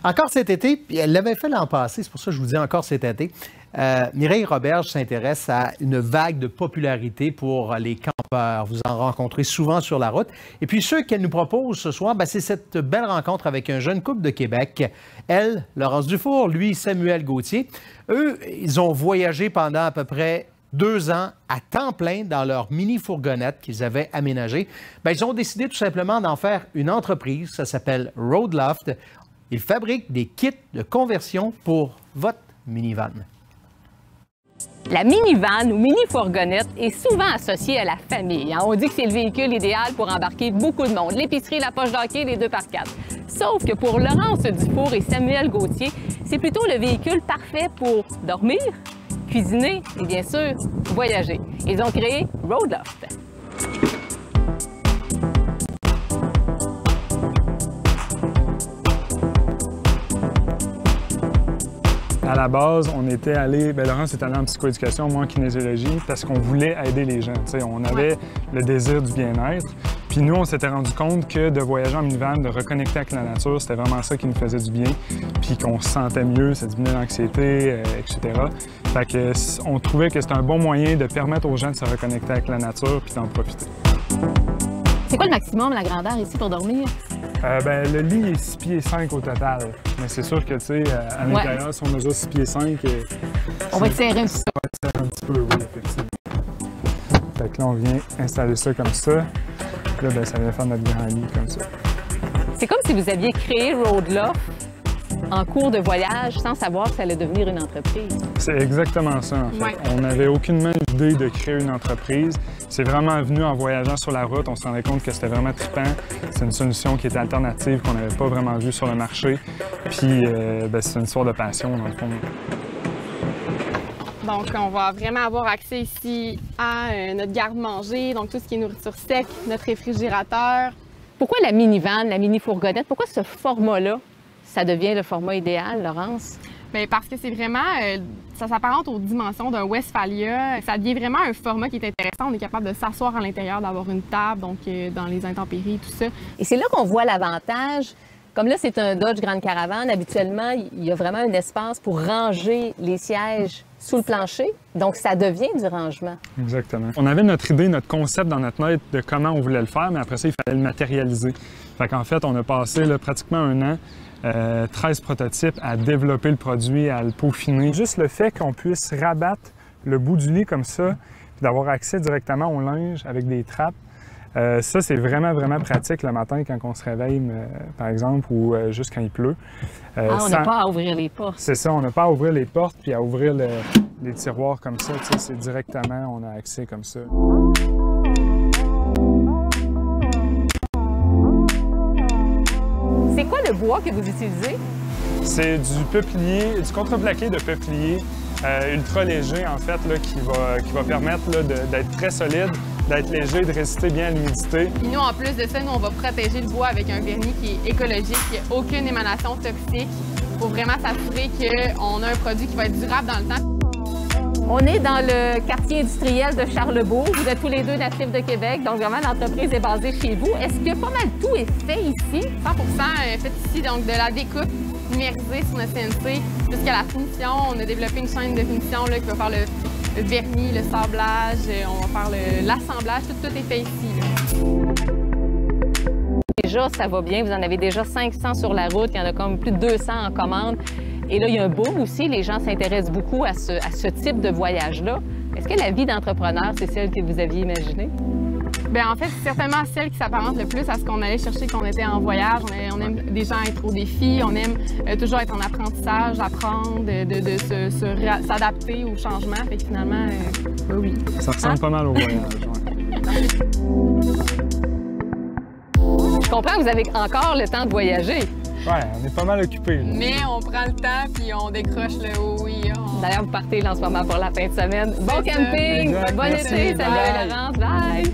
Encore cet été, puis elle l'avait fait l'an passé, c'est pour ça que je vous dis encore cet été, Mireille Roberge s'intéresse à une vague de popularité pour les campeurs. Vous en rencontrez souvent sur la route. Et puis ceux qu'elle nous propose ce soir, c'est cette belle rencontre avec un jeune couple de Québec. Elle, Laurence Dufour, lui, Samuel Gauthier. Eux, ils ont voyagé pendant à peu près 2 ans à temps plein dans leur mini-fourgonnette qu'ils avaient aménagée. Ils ont décidé tout simplement d'en faire une entreprise. Ça s'appelle Roadloft. Ils fabriquent des kits de conversion pour votre minivan. La minivan ou mini-fourgonnette est souvent associée à la famille. On dit que c'est le véhicule idéal pour embarquer beaucoup de monde. L'épicerie, la poche d'hockey, les 2x4. Sauf que pour Laurence Dufour et Samuel Gauthier, c'est plutôt le véhicule parfait pour dormir, cuisiner et bien sûr, voyager. Ils ont créé Roadloft. À la base, on était allé, Laurence est allé en psychoéducation, moi en kinésiologie, parce qu'on voulait aider les gens. On avait le désir du bien-être. Puis nous, on s'était rendu compte que de voyager en minivan, de reconnecter avec la nature, c'était vraiment ça qui nous faisait du bien. Puis qu'on se sentait mieux, ça diminuait l'anxiété, etc. Fait que on trouvait que c'était un bon moyen de permettre aux gens de se reconnecter avec la nature puis d'en profiter. C'est quoi le maximum, la grandeur ici pour dormir? Le lit est 6 pieds 5 au total. Mais c'est sûr que, à l'intérieur, si on mesure 6 pieds 5... on va tirer un petit peu. On va tirer un petit peu, oui, effectivement. Fait que là, on vient installer ça comme ça. Là, ça vient faire notre grand lit comme ça. C'est comme si vous aviez créé Roadloft en cours de voyage sans savoir que ça allait devenir une entreprise. C'est exactement ça, en fait. Ouais. On n'avait aucunement l'idée de créer une entreprise. C'est vraiment venu en voyageant sur la route. On se rendait compte que c'était vraiment trippant. C'est une solution qui était alternative, qu'on n'avait pas vraiment vue sur le marché. Puis, c'est une histoire de passion, dans le fond. Donc, on va vraiment avoir accès ici à notre garde-manger, donc tout ce qui est nourriture sec, notre réfrigérateur. Pourquoi la minivan, la mini-fourgonnette? Pourquoi ce format-là, ça devient le format idéal, Laurence? Bien, parce que c'est vraiment, ça s'apparente aux dimensions d'un Westphalia. Ça devient vraiment un format qui est intéressant. On est capable de s'asseoir à l'intérieur, d'avoir une table, donc dans les intempéries, tout ça. Et c'est là qu'on voit l'avantage. Comme là, c'est un Dodge Grande Caravane. Habituellement, il y a vraiment un espace pour ranger les sièges sous le plancher. Donc, ça devient du rangement. Exactement. On avait notre idée, notre concept dans notre tête de comment on voulait le faire, mais après ça, il fallait le matérialiser. Fait qu'en fait, on a passé pratiquement 1 an 13 prototypes à développer le produit, à le peaufiner. Juste le fait qu'on puisse rabattre le bout du lit comme ça, puis d'avoir accès directement au linge avec des trappes, ça, c'est vraiment, vraiment pratique le matin quand on se réveille, par exemple, ou juste quand il pleut. On n'a pas à ouvrir les portes. C'est ça, on n'a pas à ouvrir les portes puis à ouvrir les tiroirs comme ça. C'est directement, on a accès comme ça. C'est quoi le bois que vous utilisez? C'est du peuplier, du contreplaqué de peuplier ultra léger, en fait, là, qui va permettre d'être très solide, d'être léger, de résister bien à l'humidité. Puis nous, en plus de ça, nous, on va protéger le bois avec un vernis qui est écologique, qui n'a aucune émanation toxique, pour vraiment s'assurer qu'on a un produit qui va être durable dans le temps. On est dans le quartier industriel de Charlebourg. Vous êtes tous les deux natifs de Québec, donc vraiment l'entreprise est basée chez vous. Est-ce que pas mal tout est fait ici? 100% fait ici, donc de la découpe numérisée sur notre CNC jusqu'à la finition. On a développé une chaîne de finition là, qui va faire le vernis, le sablage, on va faire l'assemblage, tout est fait ici. Déjà, ça va bien. Vous en avez déjà 500 sur la route. Il y en a comme plus de 200 en commande. Et là, il y a un boom aussi. Les gens s'intéressent beaucoup à ce type de voyage-là. Est-ce que la vie d'entrepreneur, c'est celle que vous aviez imaginée? Bien, en fait, c'est certainement celle qui s'apparente le plus à ce qu'on allait chercher quand on était en voyage. On aime déjà être au défi, on aime toujours être en apprentissage, apprendre, s'adapter au changement. Fait que finalement, oui. Ça ressemble pas mal au voyage, ouais. Je comprends que vous avez encore le temps de voyager. Ouais, on est pas mal occupés. Mais on prend le temps puis on décroche le oui. D'ailleurs, vous partez là en ce moment pour la fin de semaine. Bon camping! Bon été! Salut Laurence! Bye!